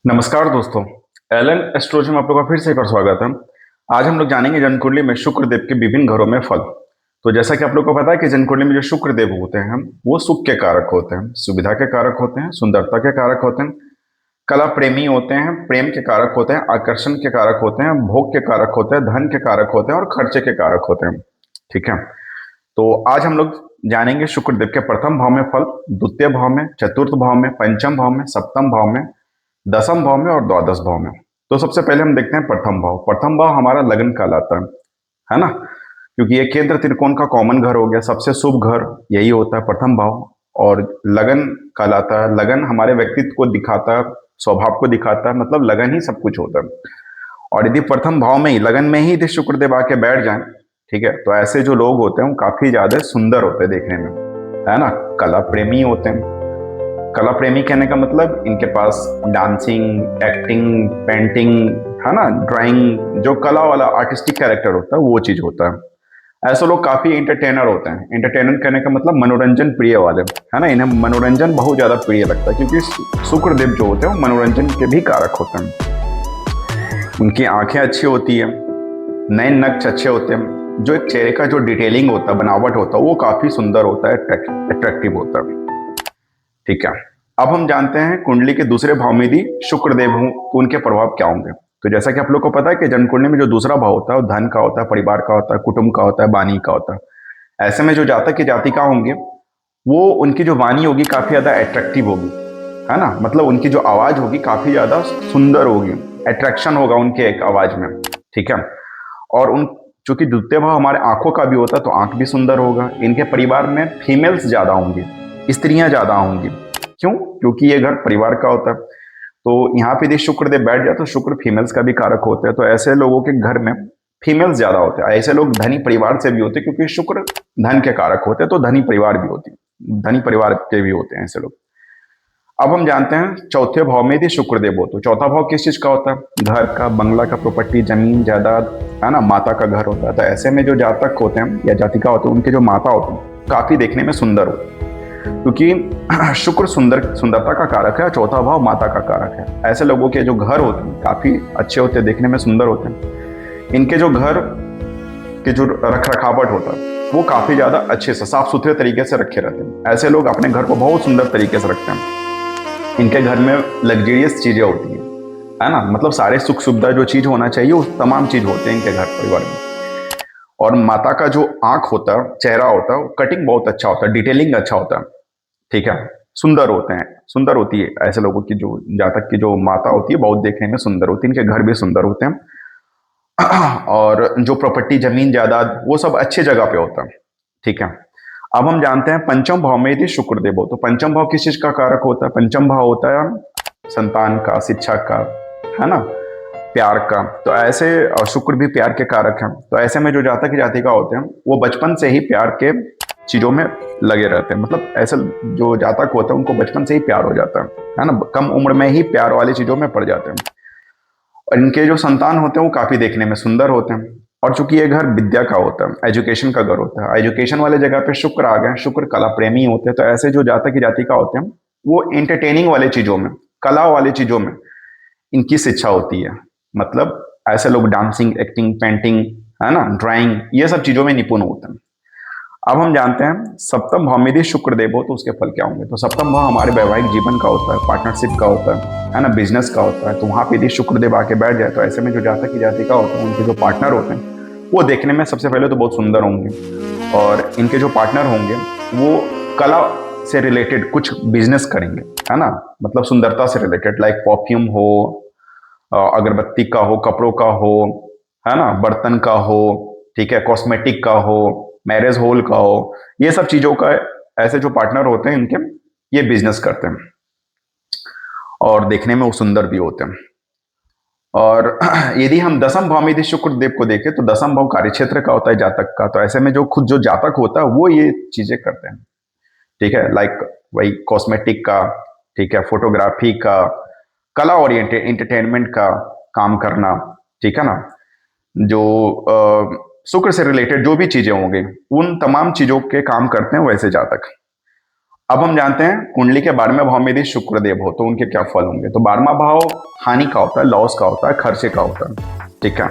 नमस्कार दोस्तों। Elon astrology में आप लोगों का फिर से एक बार स्वागत है। आज हम लोग जानेंगे जन्म कुंडली में शुक्र देव के विभिन्न घरों में फल। तो जैसा कि आप लोगों को पता है कि जन्म कुंडली में जो शुक्र देव होते हैं वो सुख के कारक होते हैं, सुविधा के कारक होते हैं, सुंदरता के कारक होते हैं, कला प्रेमी होते हैं, प्रेम के कारक होते हैं, आकर्षण के कारक होते हैं, भोग के कारक होते हैं, धन के कारक होते हैं और खर्चे के कारक होते हैं। ठीक है। तो आज हम लोग जानेंगे शुक्र देव के प्रथम भाव में फल, द्वितीय भाव में, चतुर्थ भाव में, पंचम भाव में, सप्तम भाव में, दसम भाव में और द्वादश भाव में। तो सबसे पहले हम देखते हैं प्रथम भाव। प्रथम भाव हमारा लगन कहलाता है ना, क्योंकि ये केंद्र त्रिकोण का कॉमन घर हो गया, सबसे शुभ घर यही होता है प्रथम भाव। और लगन कहलाता है, लगन हमारे व्यक्तित्व को दिखाता है, स्वभाव को दिखाता है, मतलब लगन ही सब कुछ होता है। और यदि प्रथम भाव में ही, लगन में ही यदि शुक्रदेव आके बैठ जाए, ठीक है, तो ऐसे जो लोग होते हैं वो काफी ज्यादा सुंदर होते हैं देखने में, है ना। कला प्रेमी होते हैं। कला प्रेमी कहने का मतलब इनके पास डांसिंग, एक्टिंग, पेंटिंग, है ना, ड्राइंग, जो कला वाला आर्टिस्टिक कैरेक्टर होता है वो चीज होता है। ऐसे लोग काफी एंटरटेनर होते हैं। एंटरटेनर कहने का मतलब मनोरंजन प्रिय वाले, है ना। इन्हें मनोरंजन बहुत ज्यादा प्रिय लगता है, क्योंकि शुक्रदेव जो होते हैं वो मनोरंजन के भी कारक होते हैं। उनकी आंखें अच्छी होती है, नयन नक्श अच्छे होते हैं, जो एक चेहरे का जो डिटेलिंग होता है, बनावट होता है, वो काफी सुंदर होता है, अट्रैक्टिव होता है। ठीक है। अब हम जानते हैं कुंडली के दूसरे भाव में यदि शुक्रदेव हों तो उनके प्रभाव क्या होंगे। तो जैसा कि आप लोग को पता है कि जन्म कुंडली में जो दूसरा भाव होता है वो धन का होता है, परिवार का होता है, कुटुंब का होता है, वाणी का होता है। ऐसे में जो जातक की जातिका होंगे वो, उनकी जो वाणी होगी काफी ज्यादा अट्रैक्टिव होगी, है ना। मतलब उनकी जो आवाज होगी काफी ज्यादा सुंदर होगी, अट्रैक्शन होगा उनके एक आवाज में। ठीक है। और उन, चूंकि द्वितीय भाव हमारे आंखों का भी होता है तो आंख भी सुंदर होगा। इनके परिवार में फीमेल्स ज्यादा होंगी, स्त्रियां ज्यादा होंगी। क्यों? क्योंकि ये घर परिवार का होता है। तो यहाँ पे यदि शुक्रदेव बैठ जाए तो शुक्र फीमेल्स का भी कारक होता है, तो ऐसे लोगों के घर में फीमेल्स ज्यादा होते हैं। ऐसे लोग धनी परिवार से भी होते हैं, क्योंकि शुक्र धन के कारक होते हैं, तो धनी परिवार भी होती है, धनी परिवार के भी होते हैं ऐसे लोग। अब हम जानते हैं चौथे भाव में यदि शुक्रदेव हो तो चौथा भाव किस चीज का होता है? घर का, बंगला का, प्रॉपर्टी, जमीन जायदाद, है ना, माता का घर होता है। तो ऐसे में जो जातक होते हैं या जातिका होते हैं, उनके जो माता होते हैं काफी देखने में सुंदर होते हैं, क्योंकि शुक्र सुंदरता का कारक है, चौथा भाव माता का कारक है। ऐसे लोगों के जो घर होते हैं काफी अच्छे होते हैं, देखने में सुंदर होते हैं। इनके जो घर के जो रख रखावट होता है वो काफी ज्यादा अच्छे से साफ सुथरे तरीके से रखे रहते हैं। ऐसे लोग अपने घर को बहुत सुंदर तरीके से रखते हैं। इनके घर में लग्जरियस चीजें होती हैं, है ना, मतलब सारे सुख सुविधा जो चीज होना चाहिए वो तमाम चीज होते हैं इनके घर परिवार में। और माता का जो आंख होता है, चेहरा होता है, कटिंग बहुत अच्छा होता है, डिटेलिंग अच्छा होता है। ठीक है। सुंदर होते हैं, सुंदर होती है। ऐसे लोगों की जो जातक की जो माता होती है बहुत देखने में सुंदर होती है, इनके घर भी सुंदर होते हैं। और जो प्रॉपर्टी, जमीन जायदाद, वो सब अच्छे जगह पे होता है। ठीक है। अब हम जानते हैं पंचम भाव में यदि शुक्रदेव हो तो पंचम भाव किस चीज का कारक होता है? पंचम भाव होता है संतान का, शिक्षा का, है ना, प्यार का। तो ऐसे शुक्र भी प्यार के कारक हैं। तो ऐसे में जो जातक जातिका होते हैं वो बचपन से ही प्यार के चीजों में लगे रहते हैं। मतलब ऐसे जो जातक होते हैं उनको बचपन से ही प्यार हो जाता है ना, कम उम्र में ही प्यार वाली चीजों में पड़ जाते हैं। और इनके जो संतान होते हैं वो काफी देखने में सुंदर होते हैं। और चूंकि ये घर विद्या का होता है, एजुकेशन का घर होता है, एजुकेशन वाले जगह पे शुक्र आ गए, शुक्र कला प्रेमी होते हैं। तो ऐसे जो जातक की जातिका होते हैं वो एंटरटेनिंग वाले चीजों में, कला वाली चीजों में इनकी शिक्षा होती है। मतलब ऐसे लोग डांसिंग, एक्टिंग, पेंटिंग, है ना, ड्राइंग, ये सब चीजों में निपुण होते हैं। अब हम जानते हैं सप्तम भाव में यदि शुक्रदेव हो तो उसके फल क्या होंगे। तो सप्तम भाव हमारे वैवाहिक जीवन का होता है, पार्टनरशिप का होता है ना, बिजनेस का होता है। तो वहां पे यदि शुक्रदेव आके बैठ जाए तो ऐसे में जो जातक की जातिका होते हैं उनके जो पार्टनर होते हैं वो देखने में सबसे पहले तो बहुत सुंदर होंगे। और इनके जो पार्टनर होंगे वो कला से रिलेटेड कुछ बिजनेस करेंगे, है ना, मतलब सुंदरता से रिलेटेड, लाइक परफ्यूम हो, अगरबत्ती का हो, कपड़ों का हो, है ना, बर्तन का हो, ठीक है, कॉस्मेटिक का हो, मैरिज हॉल का हो, ये सब चीजों का ऐसे जो पार्टनर होते हैं इनके, ये बिजनेस करते हैं और देखने में वो सुंदर भी होते हैं। और यदि हम दसम भाव में यदि शुक्रदेव को देखें तो दसम भाव कार्य क्षेत्र का होता है जातक का। तो ऐसे में जो खुद जो जातक होता है वो ये चीजें करते हैं। ठीक है, लाइक वही कॉस्मेटिक का, ठीक है, फोटोग्राफी का, कला ओरिएंटेड एंटरटेनमेंट का काम करना, ठीक है ना, जो शुक्र से रिलेटेड जो भी चीजें होंगी उन तमाम चीजों के काम करते हैं वैसे जातक। अब हम जानते हैं कुंडली के 12वें भाव में यदि शुक्रदेव हो तो उनके क्या फल होंगे। तो 12वां भाव हानि का होता है, लॉस का होता है, खर्चे का होता है, ठीक है।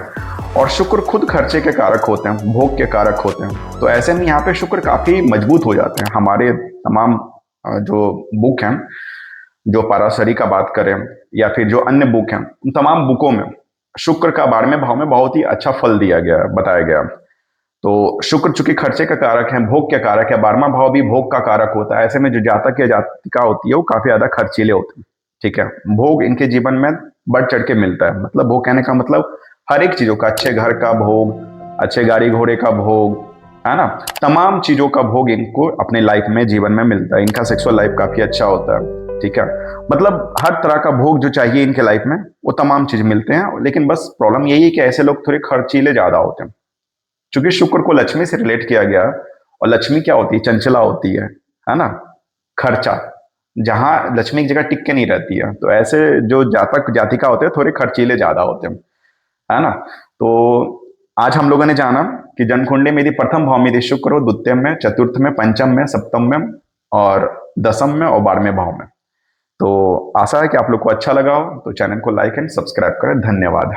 और शुक्र खुद खर्चे के कारक होते हैं, भोग के कारक होते हैं। तो ऐसे में यहाँ पे शुक्र काफी मजबूत हो जाते हैं। हमारे तमाम जो बुक हैं, जो पराशरी का बात करें या फिर जो अन्य बुक हैं, उन तमाम बुकों में शुक्र का 12वें भाव में बहुत ही अच्छा फल दिया गया, बताया गया। तो शुक्र चूंकि खर्चे का कारक है, भोग के कारक है, 12वां भाव भी भोग का कारक होता है। ऐसे में जो जातक या जातिका होती है वो काफी ज्यादा खर्चीले होते हैं, ठीक है। भोग इनके जीवन में बढ़ चढ़ के मिलता है। मतलब भोग कहने का मतलब हर एक चीजों का, अच्छे घर का भोग, अच्छे गाड़ी घोड़े का भोग, है ना, तमाम चीजों का भोग इनको अपने लाइफ में, जीवन में मिलता है। इनका सेक्सुअल लाइफ काफी अच्छा होता है, ठीक है। मतलब हर तरह का भोग जो चाहिए इनके लाइफ में वो तमाम चीज मिलते हैं। लेकिन बस प्रॉब्लम यही है कि ऐसे लोग थोड़े खर्चीले ज्यादा होते हैं। चूंकि शुक्र को लक्ष्मी से रिलेट किया गया, और लक्ष्मी क्या होती है, चंचला होती है ना, खर्चा, जहां लक्ष्मी की जगह टिक के नहीं रहती है। तो ऐसे जो जातक जातिका होते हैं थोड़े खर्चीले ज्यादा होते हैं, है ना। तो आज हम लोगों ने जाना कि जन्म कुंडली में यदि प्रथम भाव में यदि शुक्र हो, द्वितीय में, चतुर्थ में, पंचम में, सप्तम में और दसम में और 12वें भाव में। तो आशा है कि आप लोग को अच्छा लगा हो। तो चैनल को लाइक एंड सब्सक्राइब करें। धन्यवाद।